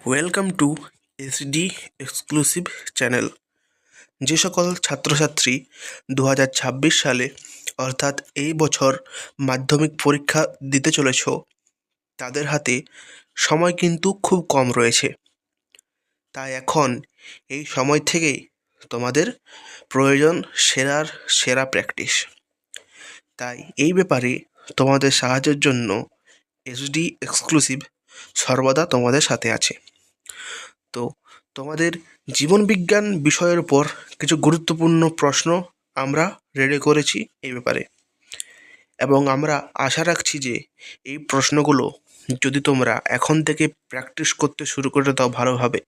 Welcome to SD exclusive channel. যে সকল ছাত্রছাত্রী 2026 সালে অর্থাৎ এই বছর মাধ্যমিক পরীক্ষা দিতে চলেছ, তাদের হাতে সময় কিন্তু খুব কম রয়েছে। তাই এখন এই সময় থেকেই তোমাদের প্রয়োজন সেরার সেরা প্র্যাকটিস। তাই এই ব্যাপারে তোমাদের সাহায্যের জন্য এসডি এক্সক্লুসিভ সর্বদা তোমাদের সাথে আছে। তো তোমাদের জীবনবিজ্ঞান বিষয়ের উপর কিছু গুরুত্বপূর্ণ প্রশ্ন আমরা রেডি করেছি এই ব্যাপারে, এবং আমরা আশা রাখছি যে এই প্রশ্নগুলো যদি তোমরা এখন থেকে প্র্যাকটিস করতে শুরু করে দাও ভালোভাবে,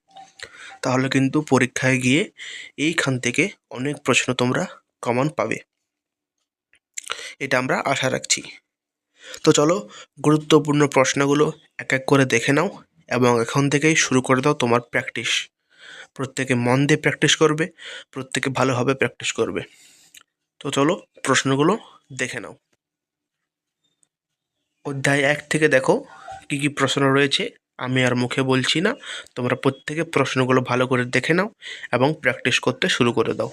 তাহলে কিন্তু পরীক্ষায় গিয়ে এইখান থেকে অনেক প্রশ্ন তোমরা কমন পাবে, এটা আমরা আশা রাখছি। তো চলো গুরুত্বপূর্ণ প্রশ্নগুলো এক এক করে দেখে নাও এবং এখন থেকেই শুরু করে দাও তোমার প্র্যাকটিস। প্রত্যেকে মন দিয়ে প্র্যাকটিস করবে, প্রত্যেকে ভালোভাবে প্র্যাকটিস করবে। তো চলো প্রশ্নগুলো দেখে নাও। অধ্যায় 1 থেকে দেখো কী কী প্রশ্ন রয়েছে। আমি আর মুখে বলছি না, তোমরা প্রত্যেকে প্রশ্নগুলো ভালো করে দেখে নাও এবং প্র্যাকটিস করতে শুরু করে দাও।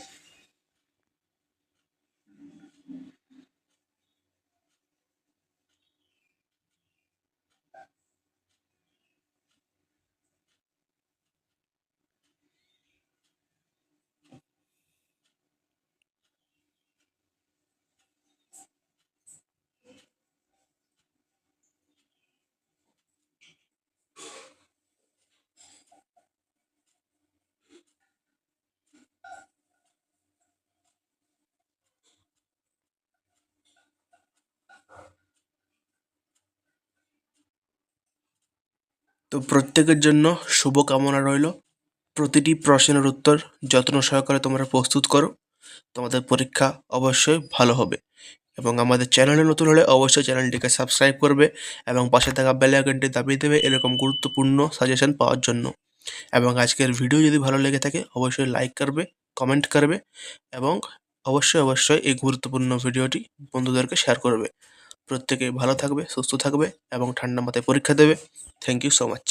তো প্রত্যেকের জন্য শুভকামনা রইল। প্রতিটি প্রশ্নের উত্তর যত্ন সহকারে তোমরা প্রস্তুত করো, তোমাদের পরীক্ষা অবশ্যই ভালো হবে। এবং আমাদের চ্যানেলে নতুন হলে অবশ্যই চ্যানেলটিকে সাবস্ক্রাইব করবে এবং পাশে থাকা বেল আইকনটি দাবিয়ে দেবে এরকম গুরুত্বপূর্ণ সাজেশন পাওয়ার জন্য। এবং আজকের ভিডিও যদি ভালো লেগে থাকে অবশ্যই লাইক করবে, কমেন্ট করবে এবং অবশ্যই এই গুরুত্বপূর্ণ ভিডিওটি বন্ধুদেরকে শেয়ার করবে। প্রত্যেকে ভালো থাকবে, সুস্থ থাকবে এবং ঠান্ডা মাথায় পরীক্ষা দেবে। Thank you so much.